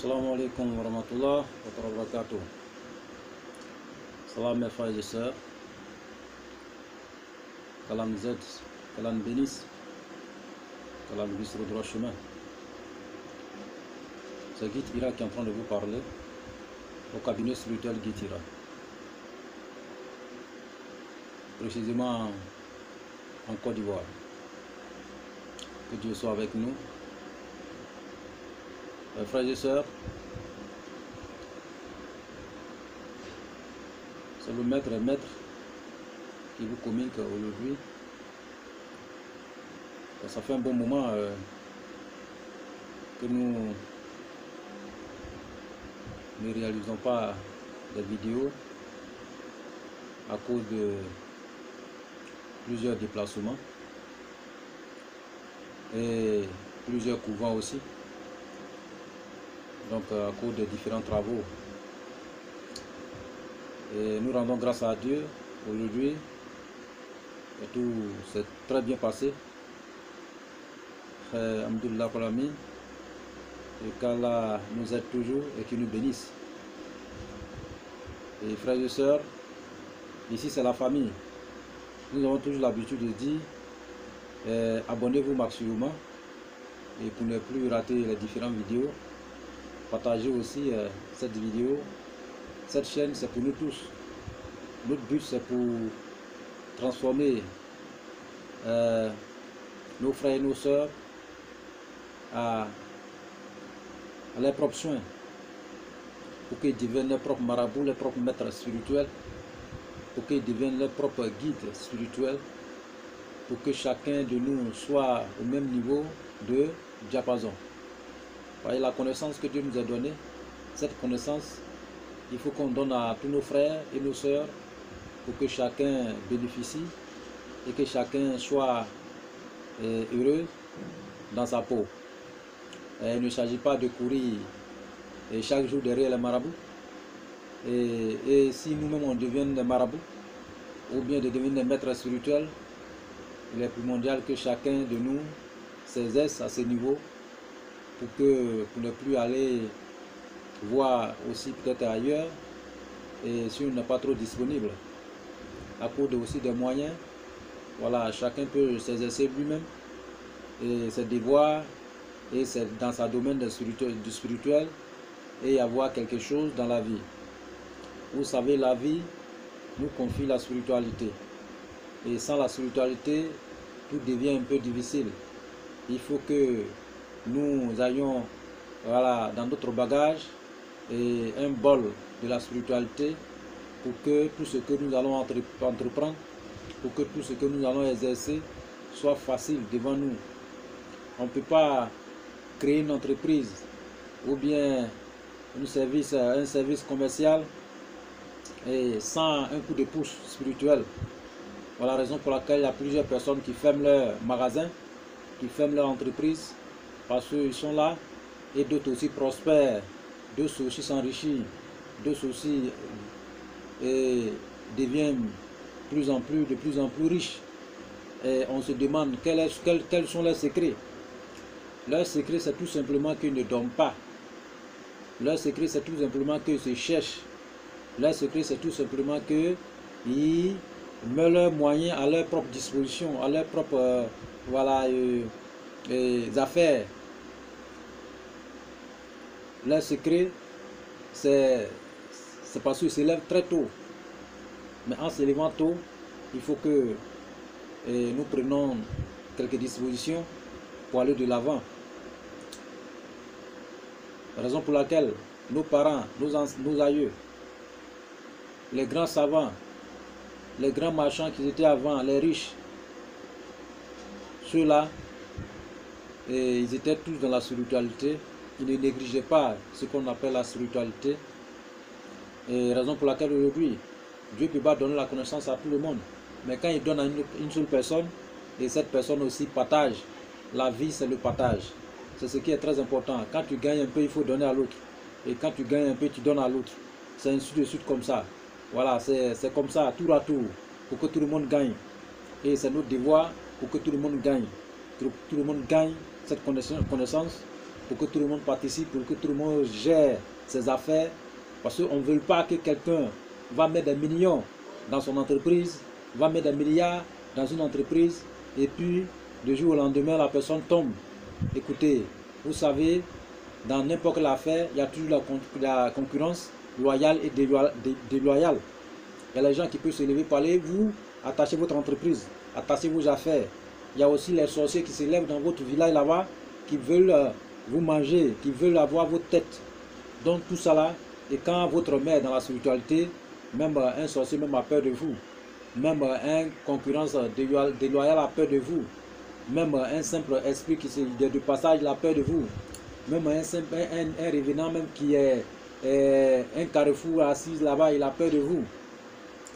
Assalamu alaikum wa rahmatullah wa barakatuh. Salam mes frères et sœurs. Qu'Allah nous aide, qu'Allah nous bénisse, qu'Allah nous guide sur le droit chemin. C'est Guide Ira qui est en train de vous parler au cabinet spirituel Guide Ira. Précisément en Côte d'Ivoire. Que Dieu soit avec nous. Mes frères et sœurs, c'est le maître qui vous communique aujourd'hui. Ça fait un bon moment que nous ne réalisons pas des vidéos à cause de plusieurs déplacements et plusieurs couvents aussi. Donc à cause de différents travaux. Et nous rendons grâce à Dieu aujourd'hui. Et tout s'est très bien passé. Alhamdulillah pour l'ami. Et qu'Allah nous aide toujours et qu'il nous bénisse. Et frères et sœurs, ici c'est la famille. Nous avons toujours l'habitude de dire abonnez-vous maximum et pour ne plus rater les différentes vidéos. Partagez aussi cette vidéo. Cette chaîne c'est pour nous tous. Notre but c'est pour transformer nos frères et nos sœurs à leurs propres soins, pour qu'ils deviennent leurs propres marabouts, leurs propres maîtres spirituels, pour qu'ils deviennent leurs propres guides spirituels, pour que chacun de nous soit au même niveau de diapason. Voyez la connaissance que Dieu nous a donnée, cette connaissance, il faut qu'on donne à tous nos frères et nos sœurs pour que chacun bénéficie et que chacun soit heureux dans sa peau. Il ne s'agit pas de courir chaque jour derrière les marabouts. Et si nous-mêmes on devient des marabouts, ou bien de devenir des maîtres spirituels, il est primordial que chacun de nous s'exerce à ce niveau pour ne plus aller voir aussi peut-être ailleurs, et si on n'est pas trop disponible à cause aussi des moyens. Voilà, chacun peut s'exercer lui-même et ses devoirs, et c'est dans sa domaine du spirituel, et avoir quelque chose dans la vie. Vous savez, la vie nous confie la spiritualité, et sans la spiritualité tout devient un peu difficile. Il faut que nous ayons, voilà, dans notre bagage et un bol de la spiritualité pour que tout ce que nous allons entreprendre, pour que tout ce que nous allons exercer soit facile devant nous. On ne peut pas créer une entreprise ou bien un service commercial et sans un coup de pouce spirituel. Voilà la raison pour laquelle il y a plusieurs personnes qui ferment leur magasin, qui ferment leur entreprise, parce qu'ils sont là, et d'autres aussi prospèrent, d'autres aussi s'enrichissent, d'autres aussi deviennent de plus en plus riches. Et on se demande quels sont leurs secrets. Leur secret c'est tout simplement qu'ils ne dorment pas. Leur secret c'est tout simplement qu'ils se cherchent. Leur secret c'est tout simplement qu'ils mettent leurs moyens à leur propre disposition, à leur propre affaires. Leur secret c'est parce qu'ils se lèvent très tôt. Mais en se levant tôt, il faut que nous prenions quelques dispositions pour aller de l'avant. Raison pour laquelle nos parents, nos aïeux, les grands savants, les grands marchands qui étaient avant, les riches, ceux-là, ils étaient tous dans la spiritualité. Ils ne négligeaient pas ce qu'on appelle la spiritualité. Et raison pour laquelle aujourd'hui, Dieu ne peut pas donner la connaissance à tout le monde. Mais quand il donne à une seule personne, et cette personne aussi partage, la vie c'est le partage. C'est ce qui est très important. Quand tu gagnes un peu, il faut donner à l'autre. Et quand tu gagnes un peu, tu donnes à l'autre. C'est ainsi de suite comme ça. Voilà, c'est comme ça, tour à tour, pour que tout le monde gagne. Et c'est notre devoir pour que tout le monde gagne. Que tout le monde gagne cette connaissance pour que tout le monde participe, pour que tout le monde gère ses affaires. Parce qu'on ne veut pas que quelqu'un va mettre des millions dans son entreprise, va mettre des milliards dans une entreprise, et puis, du jour au lendemain, la personne tombe. Écoutez, vous savez, dans n'importe quelle affaire, il y a toujours la concurrence loyale et déloyale. Il y a les gens qui peuvent se lever, parler, vous, attachez votre entreprise, attachez vos affaires. Il y a aussi les sorciers qui se lèvent dans votre village là-bas, qui veulent vous manger, qui veulent avoir votre tête. Donc tout ça là, et quand votre mère dans la spiritualité, même un sorcier même a peur de vous, même un concurrence déloyale a peur de vous, même un simple esprit qui est de passage il a peur de vous, même un revenant même qui est un carrefour assis là-bas, il a peur de vous.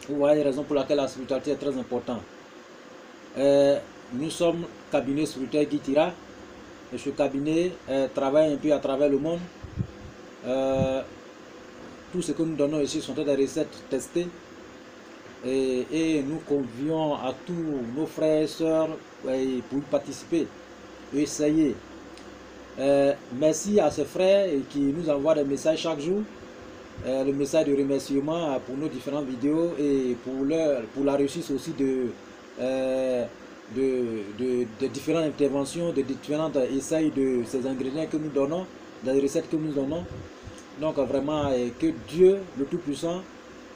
Vous voyez la raison pour laquelle la spiritualité est très importante. Nous sommes cabinet spirituel Guy Tira, et ce cabinet travaille un peu à travers le monde. Tout ce que nous donnons ici sont des recettes testées, et nous convions à tous nos frères et sœurs pour y participer, essayer. Merci à ces frères qui nous envoient des messages chaque jour, le message de remerciement pour nos différentes vidéos et pour la réussite aussi de différentes interventions, de différents essais de ces ingrédients que nous donnons, des recettes que nous donnons. Donc vraiment que Dieu le Tout-Puissant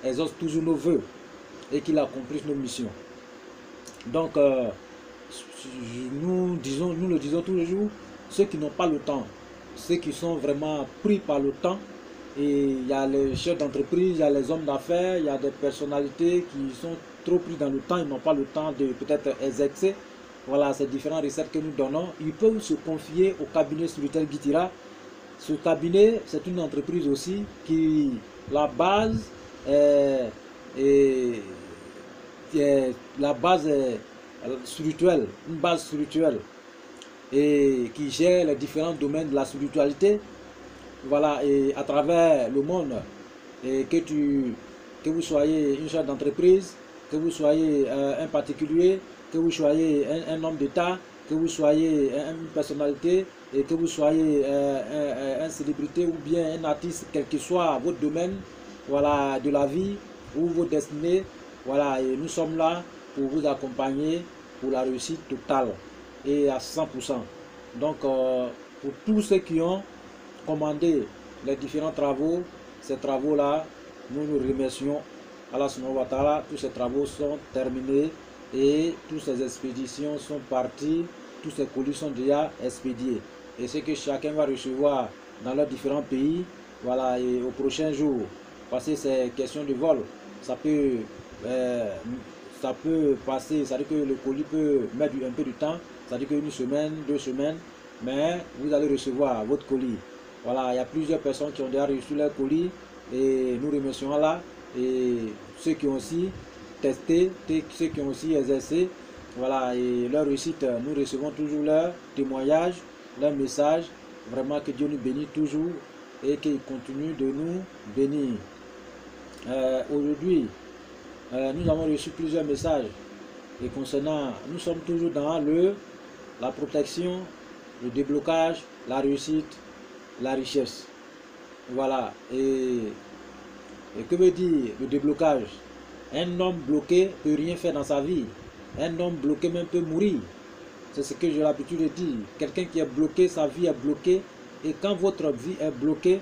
exauce toujours nos vœux et qu'il accomplisse nos missions. Donc nous le disons tous les jours, ceux qui n'ont pas le temps, ceux qui sont vraiment pris par le temps, et il y a les chefs d'entreprise, il y a les hommes d'affaires, il y a des personnalités qui sont trop pris dans le temps, ils n'ont pas le temps de peut-être exercer. Voilà, ces différentes recettes que nous donnons, ils peuvent se confier au cabinet spirituel Guy Tira. Ce cabinet, c'est une entreprise aussi qui, la base est spirituelle, une base spirituelle, et qui gère les différents domaines de la spiritualité. Voilà, et à travers le monde, et que vous soyez une chef d'entreprise, que vous soyez un particulier, que vous soyez un homme d'État, que vous soyez une personnalité, et que vous soyez un célébrité ou bien un artiste, quel que soit votre domaine, voilà, de la vie ou vos destinées, voilà, et nous sommes là pour vous accompagner pour la réussite totale et à 100%. Donc pour tous ceux qui ont commandé les différents travaux, ces travaux-là, nous nous remercions Allah subhanahu wa ta'ala. Tous ces travaux sont terminés et toutes ces expéditions sont parties, tous ces colis sont déjà expédiés. Et ce que chacun va recevoir dans leurs différents pays, voilà, et au prochain jour, parce que c'est question de vol, ça peut passer, ça veut dire que le colis peut mettre un peu de temps, ça veut dire qu'une semaine, 2 semaines, mais vous allez recevoir votre colis. Voilà, il y a plusieurs personnes qui ont déjà reçu leur colis et nous remercions là, et ceux qui ont aussi testé, ceux qui ont aussi exercé, voilà, et leur réussite, nous recevons toujours leurs témoignages, leurs messages. Vraiment que Dieu nous bénisse toujours et qu'il continue de nous bénir. Aujourd'hui, nous avons reçu plusieurs messages et concernant, nous sommes toujours dans la protection, le déblocage, la réussite, la richesse. Voilà. Et que veut dire le déblocage? Un homme bloqué ne peut rien faire dans sa vie. Un homme bloqué même peut mourir. C'est ce que j'ai l'habitude de dire. Quelqu'un qui est bloqué, sa vie est bloquée. Et quand votre vie est bloquée,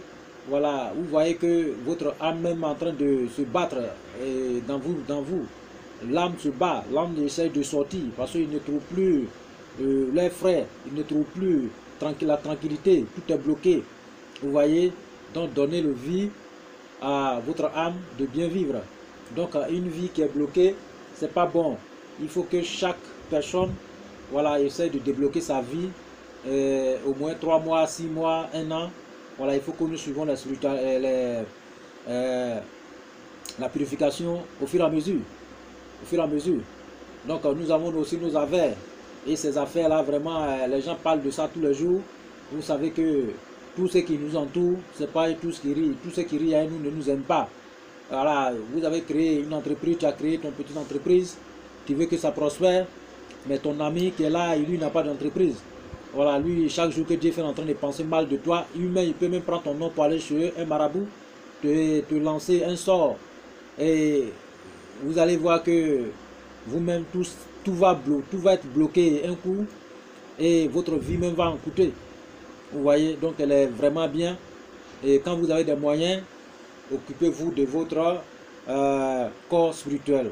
voilà, vous voyez que votre âme même est en train de se battre dans vous. L'âme se bat, l'âme essaie de sortir parce qu'il ne trouve plus les frères, il ne trouve plus la tranquillité, tout est bloqué. Vous voyez, donc donnez le vie à votre âme de bien vivre. Donc une vie qui est bloquée, c'est pas bon. Il faut que chaque personne, voilà, essaie de débloquer sa vie, au moins 3 mois, 6 mois, 1 an. Voilà, il faut que nous suivons la purification au fur et à mesure. Au fur et à mesure. Donc nous avons aussi nos affaires. Et ces affaires-là, vraiment, les gens parlent de ça tous les jours. Vous savez que tous ceux qui nous entourent, c'est pas tous qui rient. Tous ceux qui rient à nous ne nous aiment pas. Voilà, vous avez créé une entreprise, tu as créé ton petite entreprise, tu veux que ça prospère, mais ton ami qui est là, lui n'a pas d'entreprise. voilà, lui, chaque jour que Dieu fait en train de penser mal de toi, il peut même prendre ton nom pour aller chez un marabout, te lancer un sort. Et vous allez voir que vous-même, tout va être bloqué un coup et votre vie même va en coûter. Vous voyez, donc elle est vraiment bien. Et quand vous avez des moyens, occupez-vous de votre corps spirituel.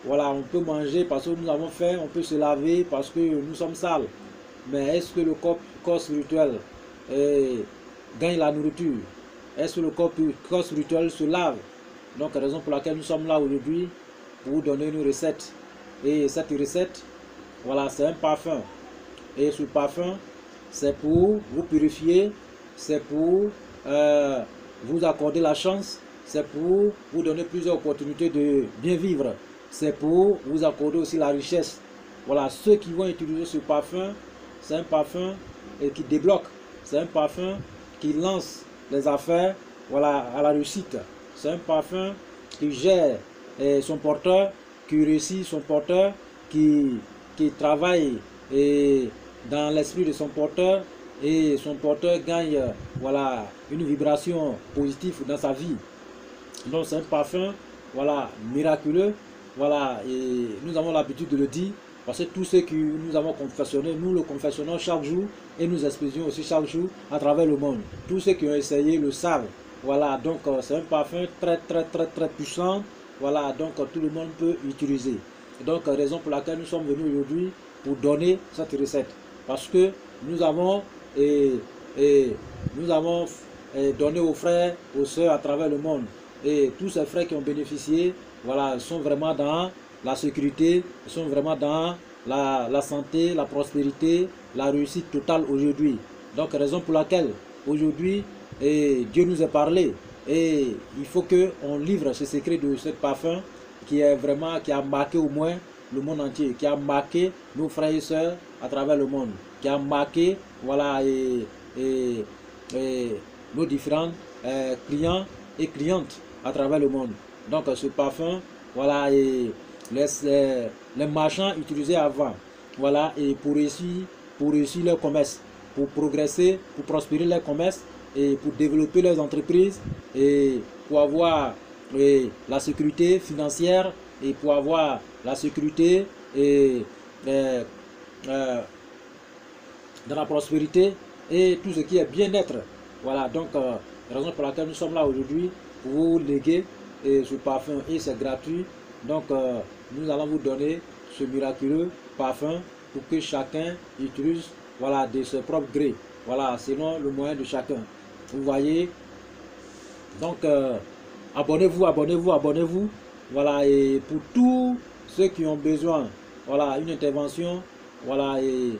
Voilà, on peut manger parce que nous avons faim, on peut se laver parce que nous sommes sales. Mais est-ce que le corps spirituel gagne la nourriture? Est-ce que le corps spirituel se lave? Donc, raison pour laquelle nous sommes là aujourd'hui, pour vous donner une recette. Et cette recette, voilà, c'est un parfum. Et ce parfum, c'est pour vous purifier, c'est pour vous accorder la chance, c'est pour vous donner plusieurs opportunités de bien vivre, c'est pour vous accorder aussi la richesse. Voilà, ceux qui vont utiliser ce parfum, c'est un parfum qui débloque, c'est un parfum qui lance les affaires, voilà, à la réussite. C'est un parfum qui gère son porteur, qui réussit son porteur, qui travaille dans l'esprit de son porteur, et son porteur gagne voilà, une vibration positive dans sa vie. Donc c'est un parfum voilà, miraculeux. Voilà, et nous avons l'habitude de le dire parce que tous ceux que nous avons confessionné, nous le confessionnons chaque jour et nous expédions aussi chaque jour à travers le monde. Tous ceux qui ont essayé le savent. Voilà, donc c'est un parfum très puissant. Voilà, donc tout le monde peut utiliser. Donc raison pour laquelle nous sommes venus aujourd'hui pour donner cette recette. Parce que nous avons donné aux frères, aux sœurs à travers le monde. Et tous ces frères qui ont bénéficié, voilà, sont vraiment dans la sécurité, sont vraiment dans la santé, la prospérité, la réussite totale aujourd'hui. Donc raison pour laquelle aujourd'hui Dieu nous a parlé. Et il faut qu'on livre ce secret de ce parfum qui a marqué au moins le monde entier, qui a marqué nos frères et sœurs à travers le monde, qui a marqué voilà, nos différents clients et clientes à travers le monde. Donc ce parfum, voilà, et les marchands utilisaient avant, voilà, et pour réussir leur commerce, pour progresser, pour prospérer leur commerce, et pour développer leurs entreprises, et pour avoir la sécurité financière, et pour avoir la sécurité dans la prospérité et tout ce qui est bien-être. Voilà, donc raison pour laquelle nous sommes là aujourd'hui pour vous léguer ce parfum, et c'est gratuit. Donc nous allons vous donner ce miraculeux parfum pour que chacun utilise voilà, de ses propres gré, voilà, selon le moyen de chacun. Vous voyez, donc abonnez-vous, voilà, et pour tous ceux qui ont besoin, voilà, une intervention, voilà, et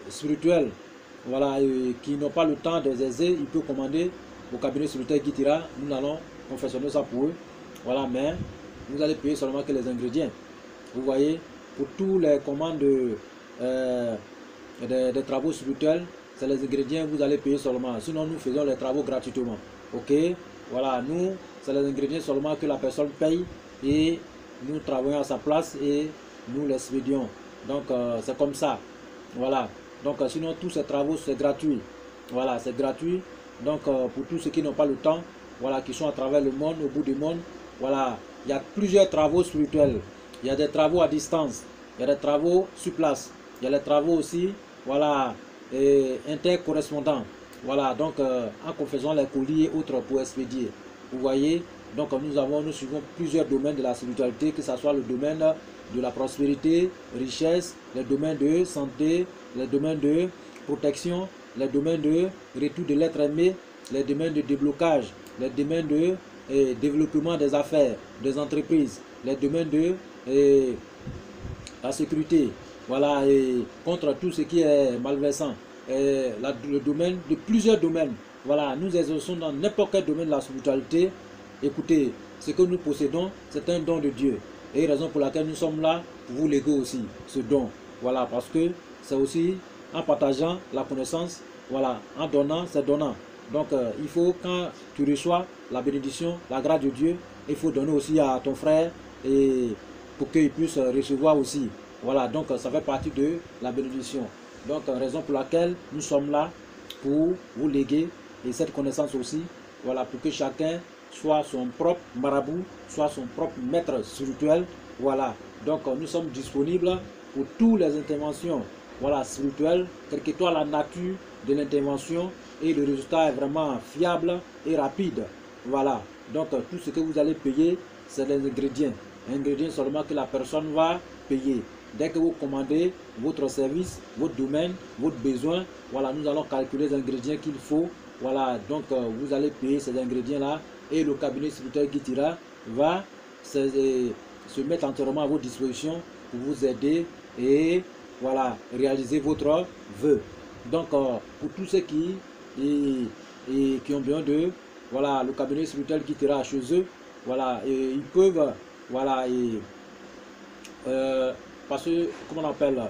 spirituelle, voilà, et qui n'ont pas le temps d'exercer, ils peuvent commander au cabinet spirituel Guitira. Nous allons confectionner ça pour eux, voilà, mais vous allez payer seulement que les ingrédients. Vous voyez, pour tous les commandes des travaux spirituels, c'est les ingrédients, vous allez payer seulement. Sinon, nous faisons les travaux gratuitement. Ok, voilà, nous, c'est les ingrédients seulement que la personne paye et nous travaillons à sa place et nous l'expédions. Donc, c'est comme ça. Voilà. Donc, sinon, tous ces travaux, c'est gratuit. Voilà, c'est gratuit. Donc, pour tous ceux qui n'ont pas le temps, voilà, qui sont à travers le monde, au bout du monde, voilà, il y a plusieurs travaux spirituels. Il y a des travaux à distance. Il y a des travaux sur place. Il y a des travaux aussi, voilà, intercorrespondants. Voilà, donc en faisant les colis et autres pour expédier. Vous voyez, donc nous suivons plusieurs domaines de la spiritualité, que ce soit le domaine de la prospérité, richesse, les domaines de santé, les domaines de protection, les domaines de retour de l'être aimé, les domaines de déblocage, les domaines de développement des affaires, des entreprises, les domaines de la sécurité, voilà, et contre tout ce qui est malversant. Le domaine de plusieurs domaines. Voilà, nous exerçons dans n'importe quel domaine de la spiritualité. Écoutez, ce que nous possédons, c'est un don de Dieu. Et raison pour laquelle nous sommes là, pour vous léguer aussi ce don. Voilà, parce que c'est aussi en partageant la connaissance, voilà, en donnant, c'est donnant. Donc, il faut, quand tu reçois la bénédiction, la grâce de Dieu, il faut donner aussi à ton frère et pour qu'il puisse recevoir aussi. Voilà, donc ça fait partie de la bénédiction. Donc, raison pour laquelle nous sommes là pour vous léguer et cette connaissance aussi, voilà, pour que chacun soit son propre marabout, soit son propre maître spirituel. Voilà, donc nous sommes disponibles pour toutes les interventions, voilà, spirituelles, quelle que soit la nature de l'intervention, et le résultat est vraiment fiable et rapide. Voilà, donc tout ce que vous allez payer, c'est les ingrédients seulement que la personne va payer. Dès que vous commandez votre service, votre domaine, votre besoin, voilà, nous allons calculer les ingrédients qu'il faut. Voilà, donc vous allez payer ces ingrédients-là et le cabinet spirituel Guitira va se mettre entièrement à votre disposition pour vous aider et voilà, réaliser votre vœu. Donc, pour tous ceux qui ont besoin de, voilà, le cabinet spirituel Guitira chez eux, voilà, et ils peuvent, voilà, parce que, comment on appelle,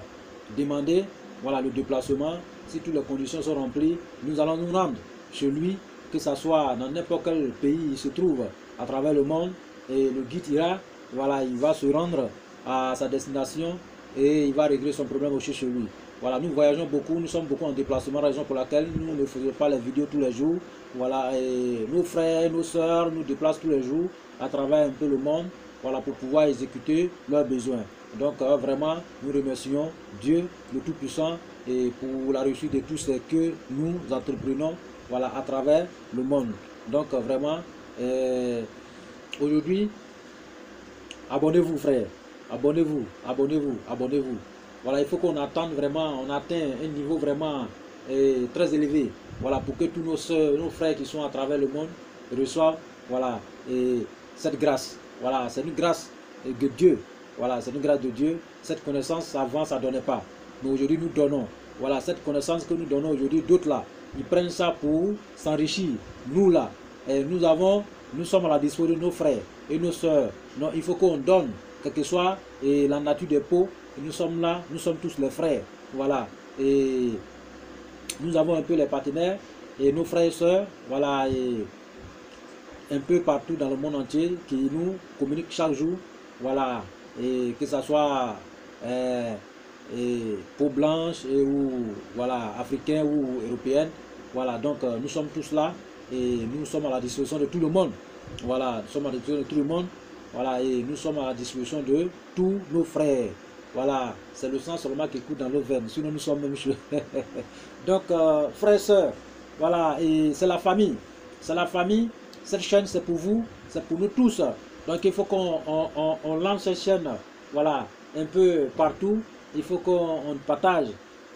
demander, voilà, le déplacement. Si toutes les conditions sont remplies, nous allons nous rendre chez lui, que ce soit dans n'importe quel pays il se trouve à travers le monde, et le guide ira, voilà, il va se rendre à sa destination et il va régler son problème aussi chez lui. Voilà, nous voyageons beaucoup, nous sommes beaucoup en déplacement, raison pour laquelle nous ne faisons pas les vidéos tous les jours. Voilà, et nos frères, nos sœurs nous déplacent tous les jours à travers un peu le monde, voilà, pour pouvoir exécuter leurs besoins. Donc vraiment, nous remercions Dieu, le Tout-Puissant, et pour la réussite de tout ce que nous entreprenons, voilà, à travers le monde. Donc vraiment, aujourd'hui, abonnez-vous frères, abonnez-vous, abonnez-vous, abonnez-vous. Voilà, il faut qu'on attende vraiment, on atteint un niveau vraiment très élevé. Voilà, pour que tous nos soeurs, nos frères qui sont à travers le monde reçoivent, voilà, cette grâce. Voilà, c'est une grâce de Dieu. Voilà, c'est une grâce de Dieu. Cette connaissance, avant, ça ne donnait pas. Mais aujourd'hui, nous donnons. Voilà, cette connaissance que nous donnons aujourd'hui, d'autres là, ils prennent ça pour s'enrichir. Nous là, nous sommes à la disposition de nos frères et nos soeurs. Non, il faut qu'on donne, quelle que soit la nature des peaux. Nous sommes là, nous sommes tous les frères. Voilà, et nous avons un peu les partenaires et nos frères et soeurs, voilà, et un peu partout dans le monde entier qui nous communiquent chaque jour. Voilà, et que ce soit peau blanche ou voilà, africain ou européenne. Voilà, donc nous sommes tous là et nous sommes à la disposition de tout le monde. Voilà, nous sommes à la disposition de tout le monde. Voilà, et nous sommes à la disposition de tous nos frères. Voilà, c'est le sang seulement qui coule dans nos veines, sinon nous sommes même cheveux. Donc, frères et sœurs, voilà, et c'est la famille. C'est la famille. Cette chaîne, c'est pour vous, c'est pour nous tous. Donc, il faut qu'on lance cette chaîne, voilà, un peu partout. Il faut qu'on partage.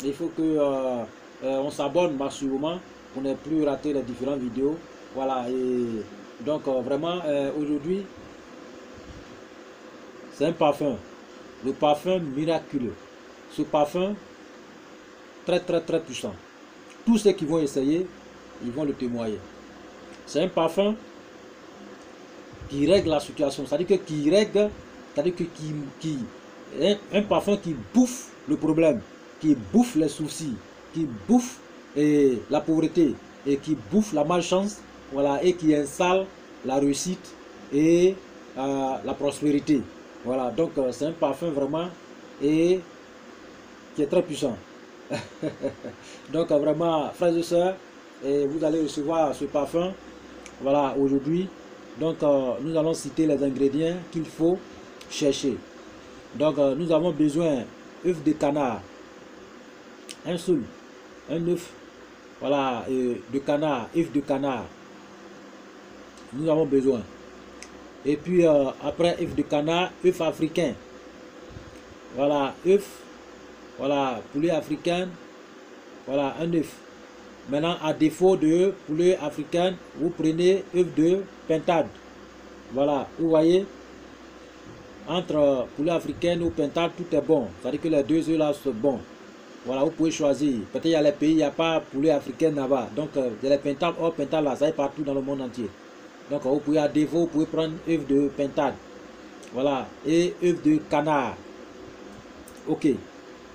Il faut qu'on on s'abonne massivement pour ne plus rater les différentes vidéos. Voilà, et donc, vraiment, aujourd'hui, c'est un parfum. Le parfum miraculeux. Ce parfum, très très très puissant. Tous ceux qui vont essayer, ils vont le témoigner. C'est un parfum qui règle la situation. C'est-à-dire que qui règle, c'est-à-dire que un parfum qui bouffe le problème, qui bouffe les soucis, qui bouffe la pauvreté et qui bouffe la malchance, voilà, et qui installe la réussite et la prospérité. Voilà, donc c'est un parfum vraiment et qui est très puissant. Donc vraiment, frères et sœurs, vous allez recevoir ce parfum, voilà, aujourd'hui. Donc nous allons citer les ingrédients qu'il faut chercher. Donc nous avons besoin œuf de canard, un seul, un œuf, voilà, de canard, œuf de canard. Nous avons besoin. Et puis après œuf de canard, œuf africain. Voilà, œuf, voilà, poulet africain, voilà, un œuf. Maintenant, à défaut de poulet africain, vous prenez œuf de pintade. Voilà, vous voyez, entre poulet africain ou pintade, tout est bon. C'est-à-dire que les deux œufs là sont bons. Voilà, vous pouvez choisir. Peut-être il y a les pays, il n'y a pas poulet africain là-bas. Donc, il y a les pintades, hors pintade là, ça est partout dans le monde entier. Donc, vous pouvez à défaut, vous pouvez prendre œuf de pintade. Voilà, et œuf de canard. Ok.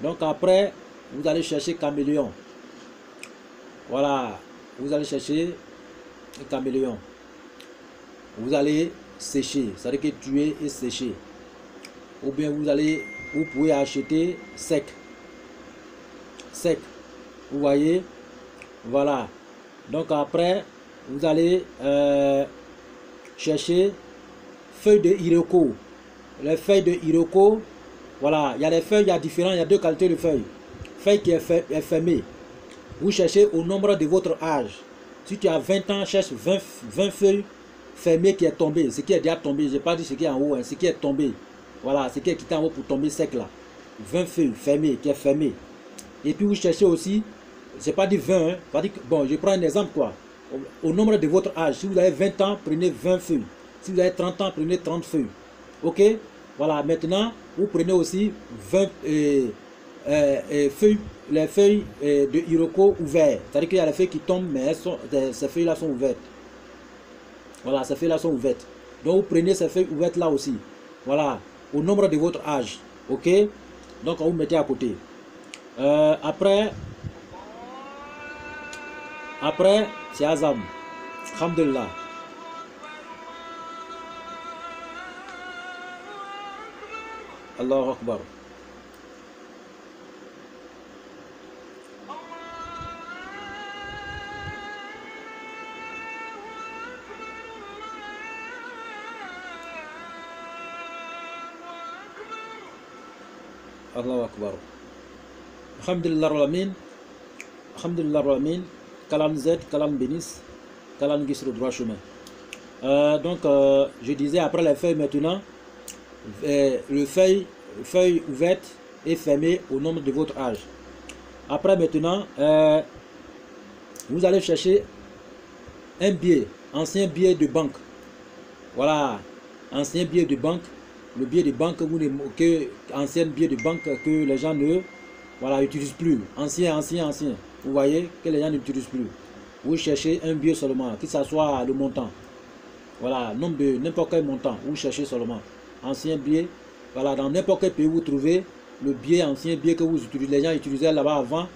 Donc, après, vous allez chercher caméléon. Voilà, vous allez chercher un caméléon. Vous allez sécher, c'est-à-dire que tuer et sécher. Ou bien vous pouvez acheter sec. sec. Vous voyez, voilà. Donc après, vous allez chercher feuilles de Iroko. Les feuilles de Iroko, voilà, il y a des feuilles, il y a deux qualités de feuilles. Feuille qui est fermée. Vous cherchez au nombre de votre âge. Si tu as 20 ans, cherche 20 feuilles fermées qui est tombé. Ce qui est déjà tombé, je n'ai pas dit ce qui est en haut, hein, ce qui est tombé. Voilà, ce qui est quitté en haut pour tomber sec là. 20 feuilles fermées, qui est fermée. Et puis vous cherchez aussi, je n'ai pas dit 20, hein, pas dit que, bon, je prends un exemple quoi. Au nombre de votre âge, si vous avez 20 ans, prenez 20 feuilles. Si vous avez 30 ans, prenez 30 feuilles. Ok? Voilà, maintenant, vous prenez aussi 20 feuilles, les feuilles de Iroko ouvertes. C'est-à-dire qu'il y a les feuilles qui tombent, mais ces feuilles-là sont ouvertes. Voilà, ces feuilles-là sont ouvertes. Donc, vous prenez ces feuilles ouvertes-là aussi. Voilà, au nombre de votre âge. Ok? Donc, vous mettez à côté. Après, c'est Azam. Alhamdulillah. Allahu Akbar. Allahu Akbar. Alhamdulillah Ralamin. Alhamdulillah Ralamin. Kalam Z, Kalam Bénis, Kalam Guy sur le droit chemin. Je disais après les feuilles maintenant, le feuille ouverte et fermée au nombre de votre âge. Après maintenant, vous allez chercher un billet, ancien billet de banque. Voilà, ancien billet de banque, le billet de banque, ancien billet de banque que les gens ne utilisent plus. Ancien. Vous voyez que les gens n'utilisent plus. Vous cherchez un billet seulement, que ce soit le montant. Voilà, nombre de n'importe quel montant, vous cherchez seulement. Ancien billet, voilà, dans n'importe quel pays vous trouvez le billet, ancien billet que vous utilisez, les gens utilisaient là-bas avant.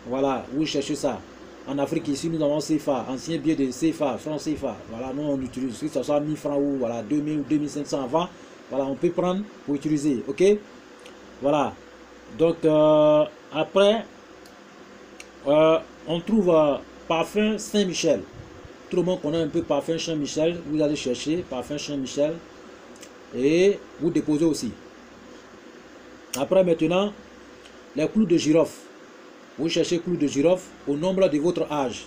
Voilà, vous cherchez ça. En Afrique, ici, nous avons CFA, ancien billet de CFA, franc CFA. Voilà, nous on utilise, que ce soit 1000 francs ou voilà, 2000 ou 2500 avant. Voilà, on peut prendre pour utiliser, ok? Voilà. Donc, après, on trouve parfum Saint-Michel. Tout le monde connaît un peu parfum Saint-Michel. Vous allez chercher parfum Saint-Michel et vous déposez aussi. Après maintenant, les clous de girofle. Vous cherchez clous de girofle au nombre de votre âge.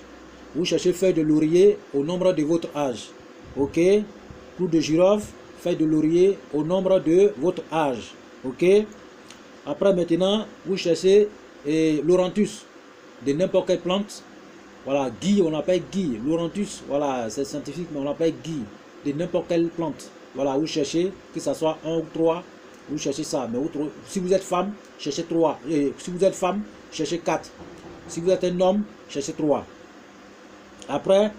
Vous cherchez feuilles de laurier au nombre de votre âge. Ok? Clous de girofle, feuilles de laurier au nombre de votre âge. Ok? Après maintenant, vous cherchez l'orantus de n'importe quelle plante. Voilà, gui, on appelle gui. L'orantus, voilà, c'est scientifique, mais on appelle gui. De n'importe quelle plante. Voilà, vous cherchez, que ce soit 1 ou 3, vous cherchez ça. Mais si vous êtes femme, cherchez 3. Et si vous êtes femme, cherchez 4. Si vous êtes un homme, cherchez 3. Après,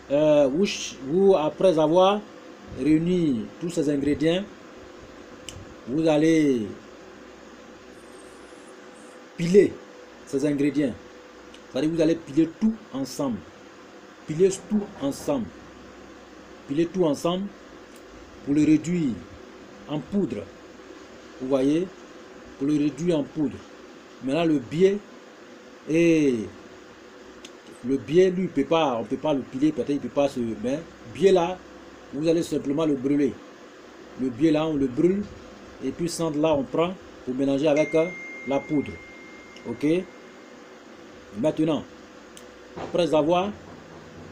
après avoir réuni tous ces ingrédients, vous allez piler ces ingrédients. C'est-à-dire que vous allez piler tout ensemble. Piler tout ensemble. Piler tout ensemble pour le réduire en poudre. Vous voyez? Pour le réduire en poudre. Maintenant, le biais, lui, on ne peut pas le piler, peut-être il ne peut pas se... Mais biais là, vous allez simplement le brûler. Le biais là, on le brûle. Et puis, cendre là, on prend pour mélanger avec la poudre. Ok? Maintenant, après avoir,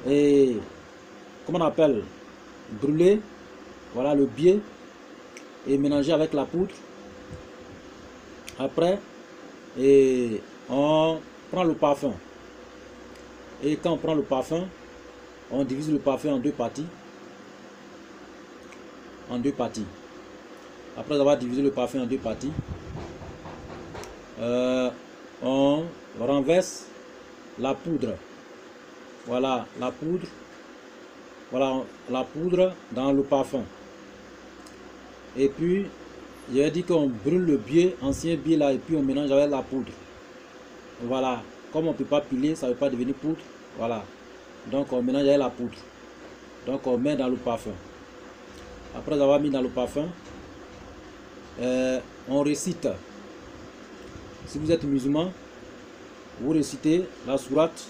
comment on appelle, brûlé, voilà le biais, et mélanger avec la poudre. Après, on prend le parfum. Et quand on prend le parfum, on divise le parfum en deux parties. Après avoir divisé le parfum en deux parties, on renverse la poudre. Voilà la poudre. Voilà la poudre dans le parfum. Et puis, j'ai dit qu'on brûle le biais, ancien biais là, et puis on mélange avec la poudre. Voilà. Comme on ne peut pas piler, ça ne va pas devenir poudre. Voilà. Donc on mélange avec la poudre. Donc on met dans le parfum. Après avoir mis dans le parfum, on récite. Si vous êtes musulman, vous récitez la sourate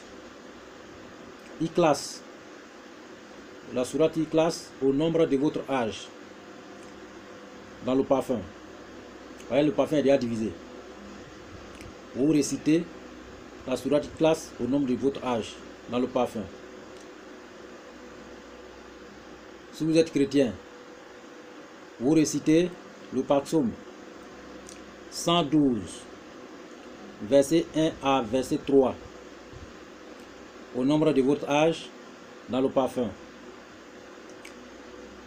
Ikhlas. La sourate Ikhlas au nombre de votre âge dans le parfum. Vous voyez, le parfum est déjà divisé. Vous récitez la sourate Ikhlas au nombre de votre âge dans le parfum. Si vous êtes chrétien, vous récitez le psaume 112, verset 1 à verset 3, au nombre de votre âge dans le parfum.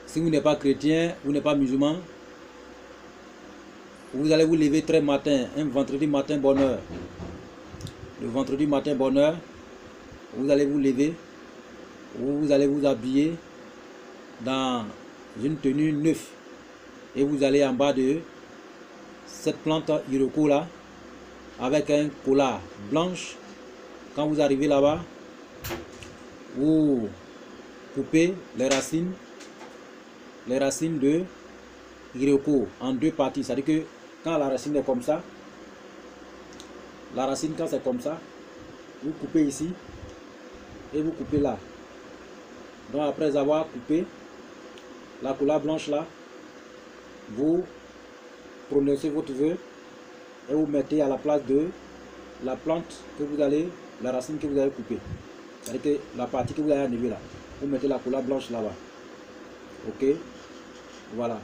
Si vous n'êtes pas chrétien, vous n'êtes pas musulman, vous allez vous lever très matin, un vendredi matin bonne heure. Le vendredi matin bonne heure, vous allez vous lever, vous allez vous habiller dans une tenue neuve et vous allez en bas de cette plante iroko là avec un collar blanche. Quand vous arrivez là-bas, vous coupez les racines de iroko en deux parties. C'est-à-dire que quand la racine est comme ça, la racine quand c'est comme ça, vous coupez ici et vous coupez là. Donc après avoir coupé la couleur blanche là, vous prononcez votre vœu et vous mettez à la place de la plante que vous allez, la racine que vous avez coupée. C'est-à-dire que la partie que vous avez enlevée là, vous mettez la couleur blanche là-bas. Ok, voilà.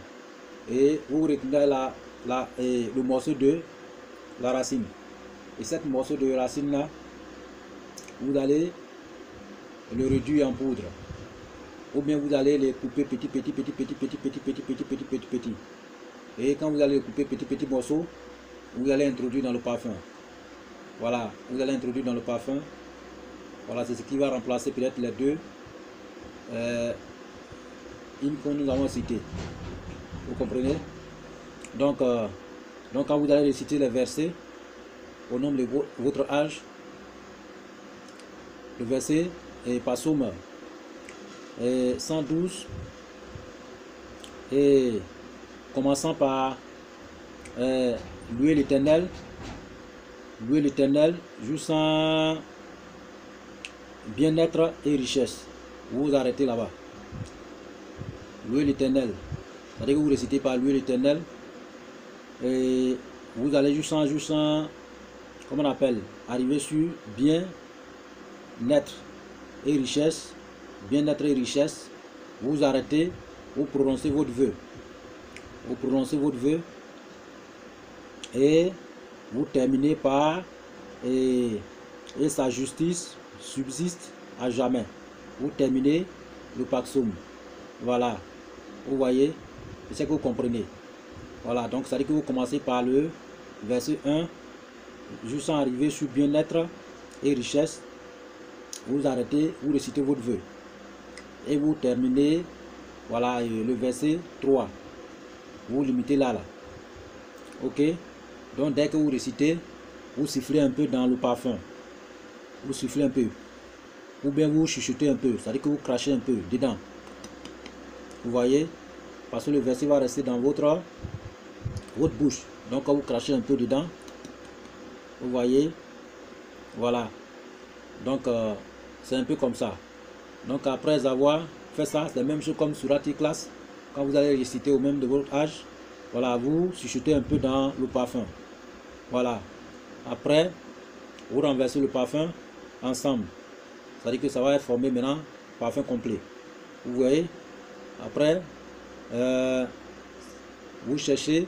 Et vous retenez le morceau de la racine. Et cette morceau de racine là, vous allez le réduire en poudre. Ou bien vous allez les couper petit. Et quand vous allez les couper petit morceaux, vous allez introduire dans le parfum. Voilà, vous allez introduire dans le parfum. Voilà, c'est ce qui va remplacer peut-être les deux hymnes que nous avons cités. Vous comprenez? Donc quand vous allez réciter les versets au nom de votre âge, le verset est psaume 112 et commençant par louer l'Éternel jusqu'à bien-être et richesse. Vous vous arrêtez là-bas. Louer l'Éternel. C'est-à-dire que vous récitez par louer l'Éternel et vous allez jusqu'à comment on appelle, arriver sur bien-être et richesse. Bien-être et richesse. Vous vous arrêtez, vous prononcez votre vœu. Vous prononcez votre vœu et vous terminez par et sa justice subsiste à jamais. Vous terminez le psaume. Voilà. Vous voyez, c'est ce que vous comprenez. Voilà, donc ça veut dire que vous commencez par le verset 1 jusqu'à arriver sur bien-être et richesse. Vous arrêtez, vous récitez votre vœu. Et vous terminez, voilà, le verset 3. Vous limitez là. Ok. Donc dès que vous récitez, vous sifflez un peu dans le parfum. Vous sifflez un peu. Ou bien vous chuchotez un peu. C'est-à-dire que vous crachez un peu dedans. Vous voyez? Parce que le verset va rester dans votre bouche. Donc quand vous crachez un peu dedans, vous voyez? Voilà. Donc c'est un peu comme ça. Donc après avoir fait ça, c'est la même chose comme sur Ikhlas. Quand vous allez réciter au même de votre âge, voilà, vous chuchotez un peu dans le parfum. Voilà. Après, vous renversez le parfum ensemble. C'est-à-dire que ça va être formé maintenant parfum complet. Vous voyez? Après, vous cherchez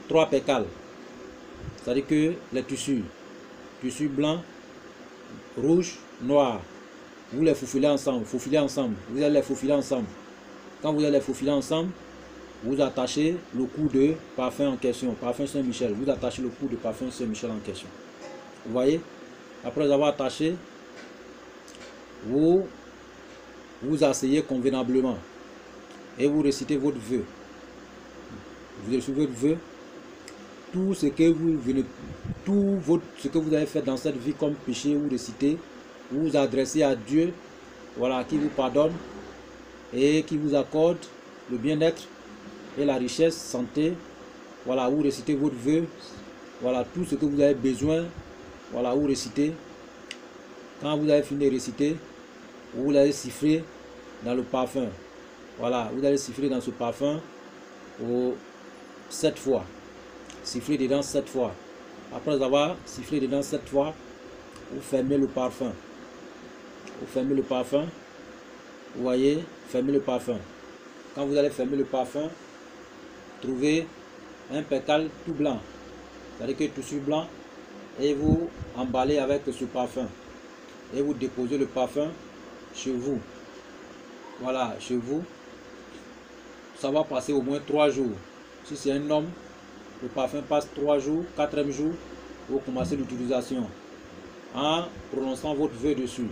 3 pécales. C'est-à-dire que les tissus blanc, rouge, noir, vous les faufilez ensemble, vous allez les faufiler ensemble. Quand vous allez les faufiler ensemble, vous attachez le coup de parfum en question, parfum Saint-Michel, vous attachez le coup de parfum Saint-Michel en question. Vous voyez? Après avoir attaché, vous asseyez convenablement et vous récitez votre vœu. Vous récitez votre vœu. Tout ce que vous avez fait dans cette vie comme péché, vous récitez, vous vous adressez à Dieu, voilà, qui vous pardonne et qui vous accorde le bien-être et la richesse, santé. Voilà, vous récitez votre vœu, voilà, tout ce que vous avez besoin voilà, ou réciter. Quand vous avez fini de réciter, vous allez siffler dans le parfum. Voilà, vous allez siffler dans ce parfum 7 fois. Siffler dedans 7 fois. Après avoir sifflé dedans 7 fois, vous fermez le parfum. Vous fermez le parfum. Vous voyez, fermez le parfum. Quand vous allez fermer le parfum, trouvez un percal tout blanc. C'est-à-dire que tout sur blanc. Et vous emballez avec ce parfum. Et vous déposez le parfum chez vous. Voilà, chez vous. Ça va passer au moins 3 jours. Si c'est un homme, le parfum passe 3 jours, 4e jour, vous commencez l'utilisation en prononçant votre vœu dessus.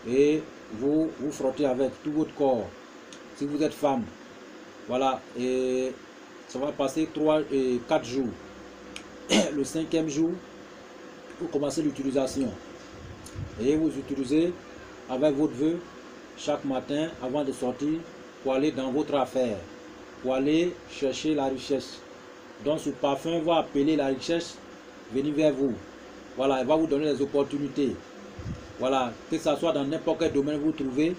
Et vous frottez avec tout votre corps. Si vous êtes femme, voilà, et ça va passer 3 et 4 jours. Le 5e jour, vous commencez l'utilisation. Et vous utilisez avec votre vœu chaque matin avant de sortir pour aller dans votre affaire, pour aller chercher la richesse. Donc ce parfum va appeler la richesse venir vers vous. Voilà, il va vous donner des opportunités. Voilà, que ce soit dans n'importe quel domaine vous trouvez,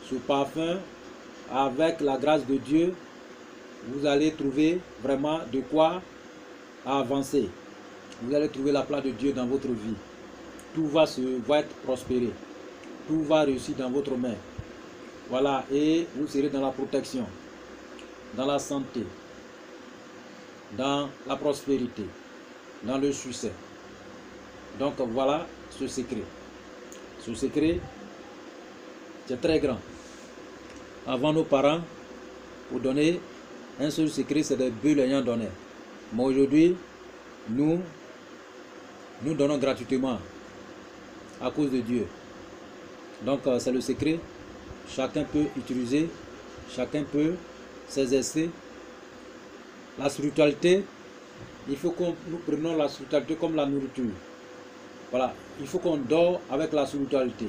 ce parfum, avec la grâce de Dieu, vous allez trouver vraiment de quoi avancer. Vous allez trouver la place de Dieu dans votre vie. Tout va être prospéré. Tout va réussir dans votre main. Voilà, et vous serez dans la protection, dans la santé, dans la prospérité, dans le succès. Donc voilà ce secret. Ce secret, c'est très grand. Avant, nos parents, pour donner un seul secret, c'est des bœufs l'ayant donné. Mais aujourd'hui, nous donnons gratuitement à cause de Dieu. Donc c'est le secret. Chacun peut utiliser, chacun peut s'exercer. La spiritualité, il faut que nous prenions la spiritualité comme la nourriture. Voilà, il faut qu'on dort avec la spiritualité.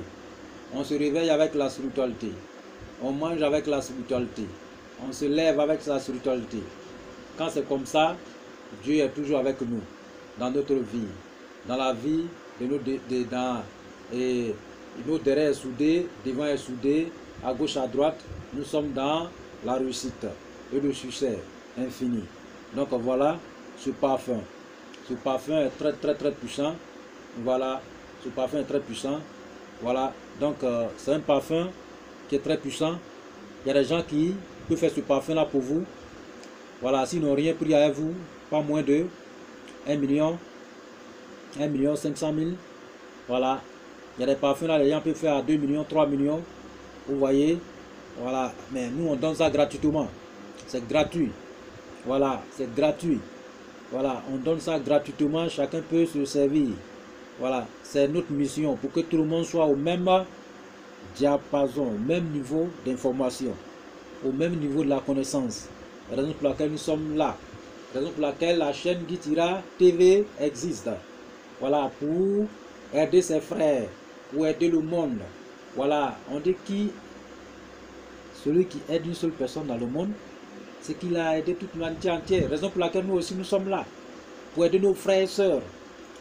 On se réveille avec la spiritualité. On mange avec la spiritualité. On se lève avec la spiritualité. Quand c'est comme ça, Dieu est toujours avec nous, dans notre vie. Dans la vie de nos derrière est soudé, devant est soudé, à gauche, à droite, nous sommes dans la réussite et le succès infini. Donc voilà ce parfum. Ce parfum est très très très puissant. Voilà, ce parfum est très puissant. Voilà, donc c'est un parfum qui est très puissant. Il y a des gens qui peuvent faire ce parfum là pour vous. Voilà, s'ils n'ont rien pris avec vous, pas moins de 1 million 500 000. Voilà, il y a des parfums là, les gens peuvent faire à 2 millions, 3 millions. Vous voyez, voilà, mais nous on donne ça gratuitement. C'est gratuit. Voilà, c'est gratuit. Voilà, on donne ça gratuitement, chacun peut se servir. Voilà, c'est notre mission pour que tout le monde soit au même diapason, au même niveau d'information, au même niveau de la connaissance. La raison pour laquelle nous sommes là, la raison pour laquelle la chaîne Guy Tira TV existe. Voilà, pour aider ses frères, pour aider le monde. Voilà, on dit qui, celui qui aide une seule personne dans le monde, c'est qu'il a aidé toute l'humanité entière. Raison pour laquelle nous aussi nous sommes là, pour aider nos frères et sœurs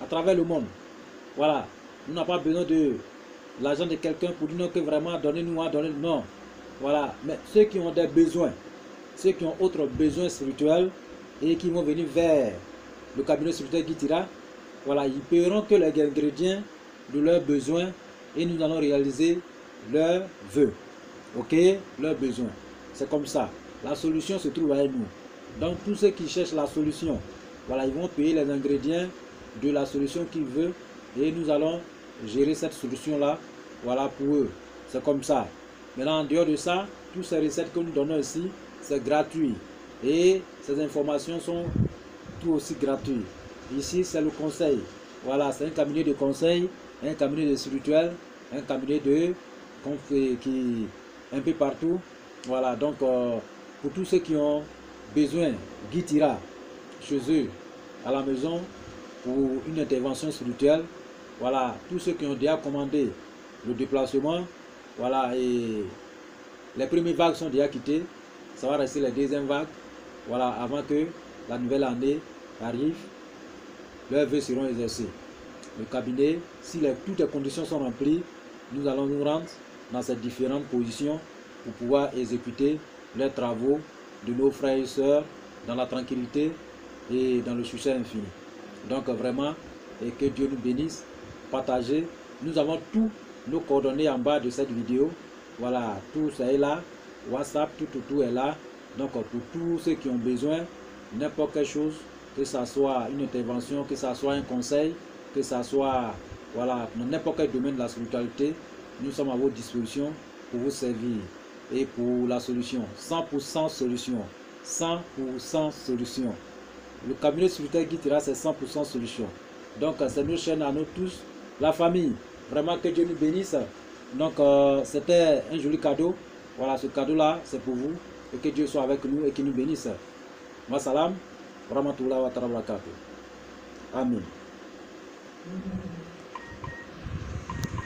à travers le monde. Voilà, nous n'avons pas besoin de l'argent de quelqu'un pour dire que vraiment donnez-nous, donnez-nous. Non. Voilà, mais ceux qui ont des besoins, ceux qui ont autres besoins spirituels et qui vont venir vers le cabinet spirituel Guy Tira, voilà, ils paieront que les ingrédients de leurs besoins et nous allons réaliser leurs vœux. Ok, leurs besoins. C'est comme ça. La solution se trouve avec nous. Donc tous ceux qui cherchent la solution, voilà, ils vont payer les ingrédients de la solution qu'ils veulent et nous allons gérer cette solution-là, voilà, pour eux. C'est comme ça. Maintenant, en dehors de ça, toutes ces recettes que nous donnons ici, c'est gratuit. Et ces informations sont tout aussi gratuites. Ici, c'est le conseil. Voilà, c'est un cabinet de conseil, un cabinet de spirituel, un cabinet de qui un peu partout. Voilà, donc pour tous ceux qui ont besoin, Guy Tira chez eux, à la maison, pour une intervention spirituelle. Voilà, tous ceux qui ont déjà commandé le déplacement, voilà, et les premières vagues sont déjà quittées. Ça va rester les deuxièmes vagues. Voilà, avant que la nouvelle année arrive, leurs vœux seront exercés. le cabinet, si toutes les conditions sont remplies, nous allons nous rendre dans ces différentes positions pour pouvoir exécuter les travaux de nos frères et sœurs dans la tranquillité et dans le succès infini. Donc vraiment, et que Dieu nous bénisse. Partagez. Nous avons tous nos coordonnées en bas de cette vidéo. Voilà, tout ça est là. WhatsApp, tout est là. Donc pour tous ceux qui ont besoin, n'importe quelle chose, que ce soit une intervention, que ce soit un conseil, que ce soit voilà, dans n'importe quel domaine de la spiritualité, nous sommes à votre disposition pour vous servir. Et pour la solution, 100% solution. 100% solution. Le cabinet spirituel Guy Tira, c'est 100% solution. Donc c'est nos chaînes à nous tous, la famille. Vraiment que Dieu nous bénisse. Donc c'était un joli cadeau. Voilà, ce cadeau-là, c'est pour vous. Et que Dieu soit avec nous et qu'il nous bénisse. Wassalam, rahmatullahi wa barakatuh. Amen.